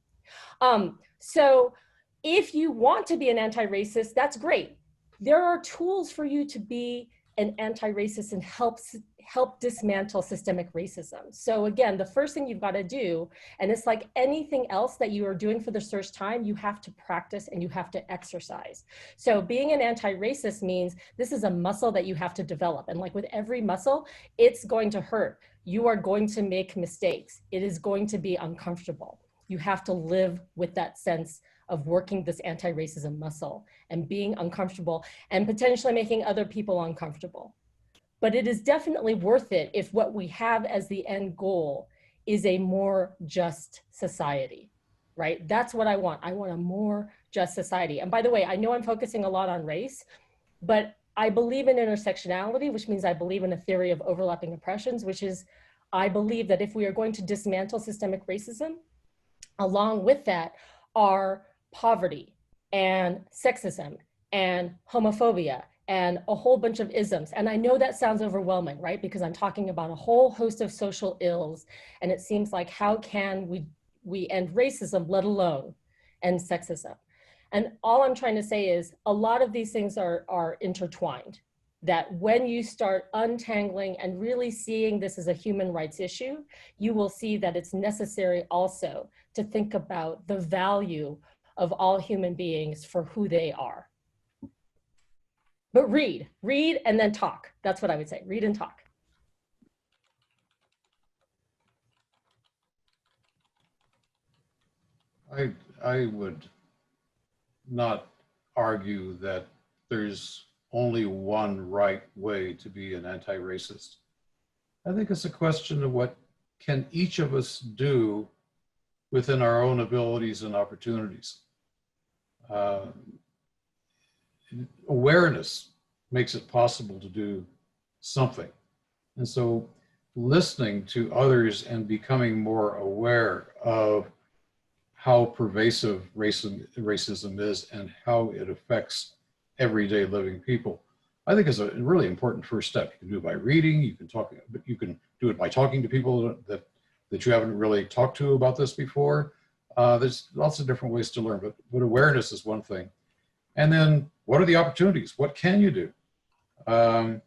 Speaker 4: So if you want to be an anti-racist, that's great. There are tools for you to be an anti-racist and help dismantle systemic racism. So again, the first thing you've got to do, and it's like anything else that you are doing for the first time, you have to practice and you have to exercise. So being an anti-racist means this is a muscle that you have to develop. And like with every muscle, it's going to hurt. You are going to make mistakes. It is going to be uncomfortable. You have to live with that sense of working this anti-racism muscle and being uncomfortable and potentially making other people uncomfortable. But it is definitely worth it if what we have as the end goal is a more just society, right? That's what I want. I want a more just society. And by the way, I know I'm focusing a lot on race, but I believe in intersectionality, which means I believe in a theory of overlapping oppressions, which is I believe that if we are going to dismantle systemic racism, along with that are poverty and sexism and homophobia and a whole bunch of isms. And I know that sounds overwhelming, right? Because I'm talking about a whole host of social ills. And it seems like, how can we end racism, let alone end sexism? And all I'm trying to say is a lot of these things are intertwined, that when you start untangling and really seeing this as a human rights issue, you will see that it's necessary also to think about the value of all human beings for who they are. But read and then talk. That's what I would say, read and talk.
Speaker 2: I would not argue that there's only one right way to be an anti-racist. I think it's a question of what can each of us do within our own abilities and opportunities. Awareness makes it possible to do something. And so listening to others and becoming more aware of how pervasive racism is and how it affects everyday living people, I think is a really important first step. You can do it by reading, you can talk, but you can do it by talking to people that you haven't really talked to about this before. There's lots of different ways to learn, but awareness is one thing. And then what are the opportunities? What can you do? You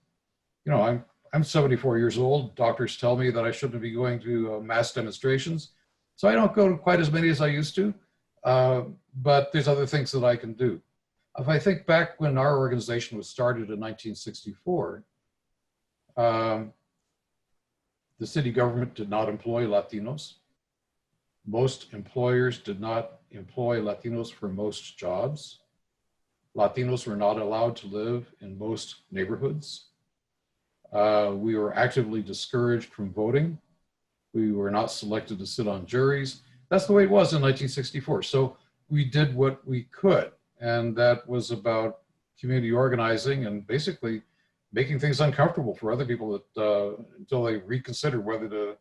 Speaker 2: know, I'm 74 years old. Doctors tell me that I shouldn't be going to mass demonstrations. So I don't go to quite as many as I used to, but there's other things that I can do. If I think back when our organization was started in 1964, the city government did not employ Latinos. Most employers did not employ Latinos for most jobs. Latinos were not allowed to live in most neighborhoods. We were actively discouraged from voting. We were not selected to sit on juries. That's the way it was in 1964. So we did what we could. And that was about community organizing and basically making things uncomfortable for other people that, until they reconsidered whether to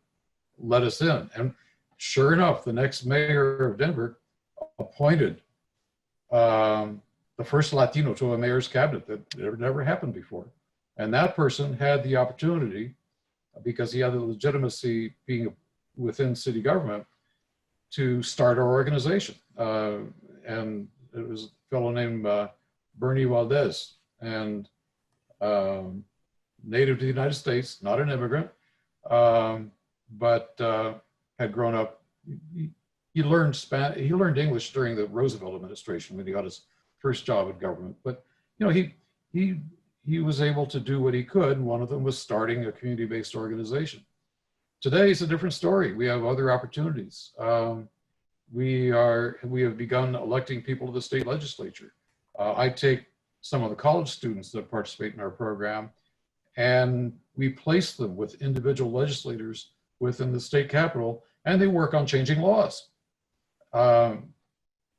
Speaker 2: let us in. And sure enough, the next mayor of Denver appointed the first Latino to a mayor's cabinet. That had never happened before. And that person had the opportunity, because he had the legitimacy being within city government to start our organization. And it was a fellow named Bernie Valdez, and native to the United States, not an immigrant, but had grown up. He learned English during the Roosevelt administration when he got his first job in government. But you know, he was able to do what he could, and one of them was starting a community-based organization. Today is a different story. We have other opportunities. We have begun electing people to the state legislature. I take some of the college students that participate in our program, and we place them with individual legislators within the state capitol, and they work on changing laws.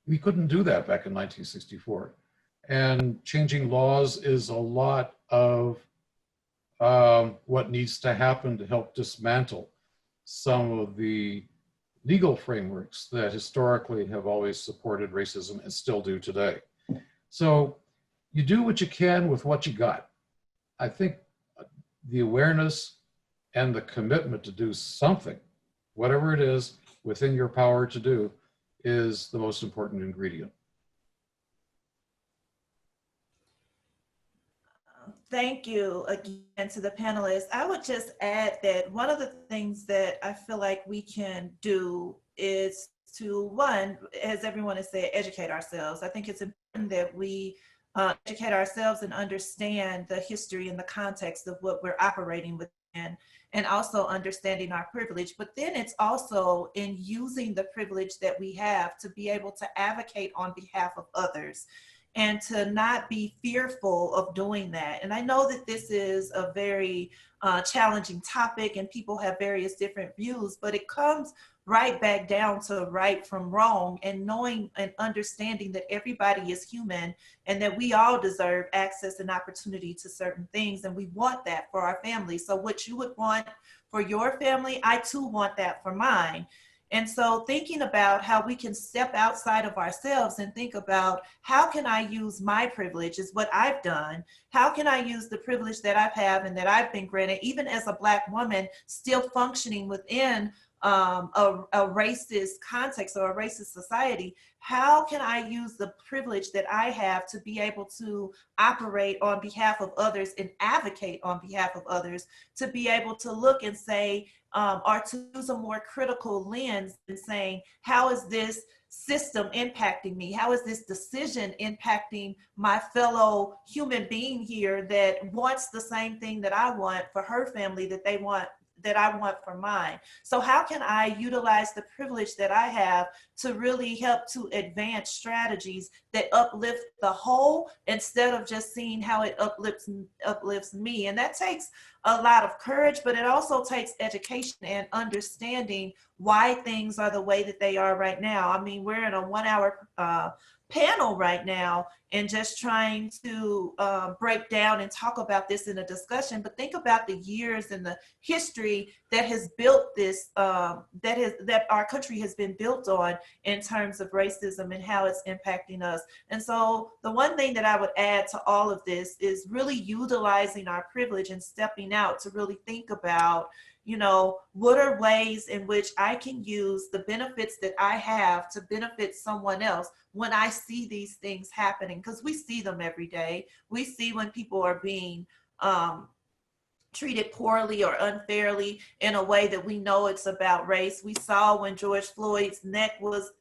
Speaker 2: We couldn't do that back in 1964. And changing laws is a lot of what needs to happen to help dismantle some of the legal frameworks that historically have always supported racism and still do today. So you do what you can with what you got. I think the awareness and the commitment to do something, whatever it is within your power to do, is the most important ingredient.
Speaker 3: Thank you again to the panelists. I would just add that one of the things that I feel like we can do is to, one, as everyone has said, educate ourselves. I think it's important that we educate ourselves and understand the history and the context of what we're operating within, and also understanding our privilege. But then it's also in using the privilege that we have to be able to advocate on behalf of others, and to not be fearful of doing that. And I know that this is a very challenging topic and people have various different views, but it comes right back down to right from wrong, and knowing and understanding that everybody is human and that we all deserve access and opportunity to certain things, and we want that for our family. So what you would want for your family, I too want that for mine. And so thinking about how we can step outside of ourselves and think about, how can I use my privilege is what I've done. How can I use the privilege that I've had and that I've been granted, even as a Black woman, still functioning within a racist context or a racist society? How can I use the privilege that I have to be able to operate on behalf of others and advocate on behalf of others, to be able to look and say, or to use a more critical lens and saying, how is this system impacting me? How is this decision impacting my fellow human being here that wants the same thing that I want for her family, that they want, that I want for mine? So how can I utilize the privilege that I have to really help to advance strategies that uplift the whole, instead of just seeing how it uplifts me? And that takes a lot of courage, but it also takes education and understanding why things are the way that they are right now. I mean, we're in a 1-hour panel right now and just trying to break down and talk about this in a discussion, but think about the years and the history that has built this, that our country has been built on in terms of racism and how it's impacting us. And so the one thing that I would add to all of this is really utilizing our privilege and stepping out to really think about, you know, what are ways in which I can use the benefits that I have to benefit someone else when I see these things happening? Because we see them every day. We see when people are being treated poorly or unfairly in a way that we know it's about race. We saw when George Floyd's neck was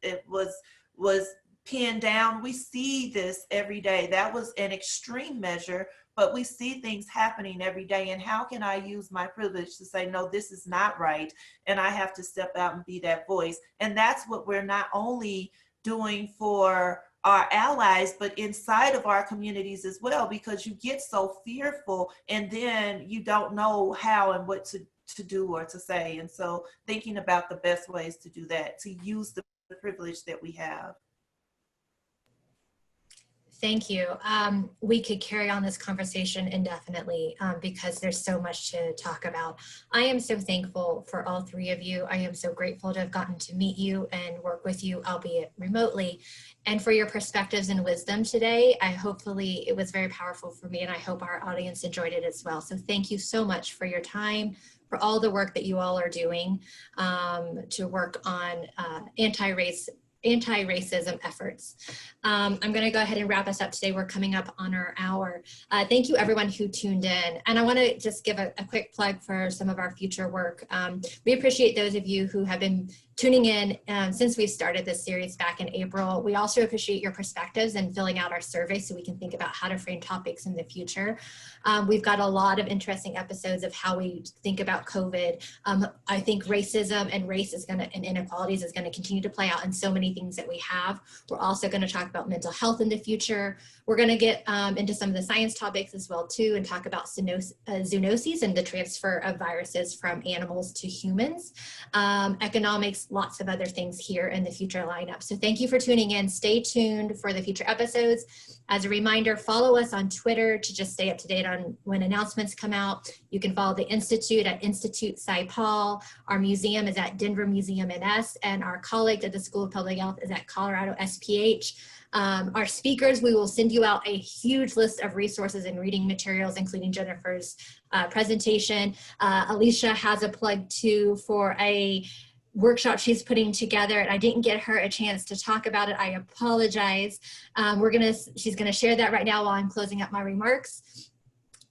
Speaker 3: pinned down. We see this every day. That was an extreme measure, but we see things happening every day. And how can I use my privilege to say, no, this is not right, and I have to step out and be that voice? And that's what we're not only doing for our allies, but inside of our communities as well, because you get so fearful and then you don't know how and what to do or to say. And so thinking about the best ways to do that, to use the privilege that we have.
Speaker 1: Thank you. We could carry on this conversation indefinitely because there's so much to talk about. I am so thankful for all three of you. I am so grateful to have gotten to meet you and work with you, albeit remotely, and for your perspectives and wisdom today. Hopefully it was very powerful for me, and I hope our audience enjoyed it as well. So thank you so much for your time, for all the work that you all are doing to work on anti-racism efforts. I'm going to go ahead and wrap us up today. We're coming up on our hour. Thank you everyone who tuned in. And I want to just give a quick plug for some of our future work. We appreciate those of you who have been tuning in since we started this series back in April. We also appreciate your perspectives and filling out our survey so we can think about how to frame topics in the future. We've got a lot of interesting episodes of how we think about COVID. I think racism and race and inequalities is going to continue to play out in so many things that we have. We're also going to talk about mental health in the future. We're going to get into some of the science topics as well too, and talk about zoonoses and the transfer of viruses from animals to humans, economics, lots of other things here in the future lineup. So thank you for tuning in. Stay tuned for the future episodes. As a reminder, follow us on Twitter to just stay up to date on when announcements come out. You can follow the Institute at Institute Cy Paul. Our museum is at Denver Museum NS, and our colleague at the School of Public Health is at Colorado SPH. Our speakers, we will send you out a huge list of resources and reading materials, including Jennifer's presentation. Alicia has a plug too for a workshop she's putting together, and I didn't get her a chance to talk about it. I apologize. She's gonna share that right now while I'm closing up my remarks.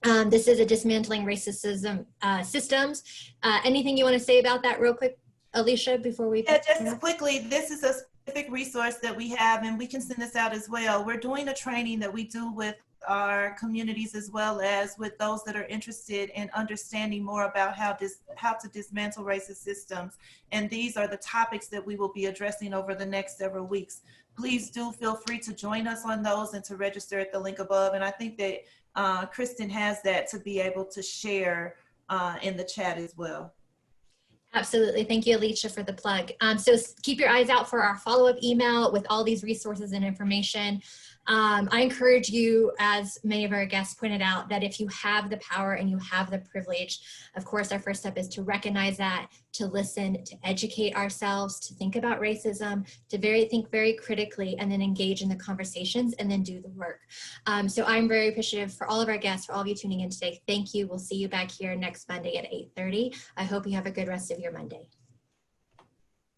Speaker 1: This is a Dismantling Racism Systems. Anything you want to say about that real quick, Alicia, before we?
Speaker 3: Yeah, just quickly, this is a specific resource that we have, and we can send this out as well. We're doing a training that we do with our communities as well as with those that are interested in understanding more about how to dismantle racist systems. And these are the topics that we will be addressing over the next several weeks. Please do feel free to join us on those and to register at the link above. And I think that Kristen has that to be able to share in the chat as well.
Speaker 1: Absolutely. Thank you, Alicia, for the plug. So keep your eyes out for our follow-up email with all these resources and information. I encourage you, as many of our guests pointed out, that if you have the power and you have the privilege, of course, our first step is to recognize that, to listen, to educate ourselves, to think about racism, to think very critically, and then engage in the conversations and then do the work. So I'm very appreciative for all of our guests, for all of you tuning in today. Thank you. We'll see you back here next Monday at 8:30. I hope you have a good rest of your Monday.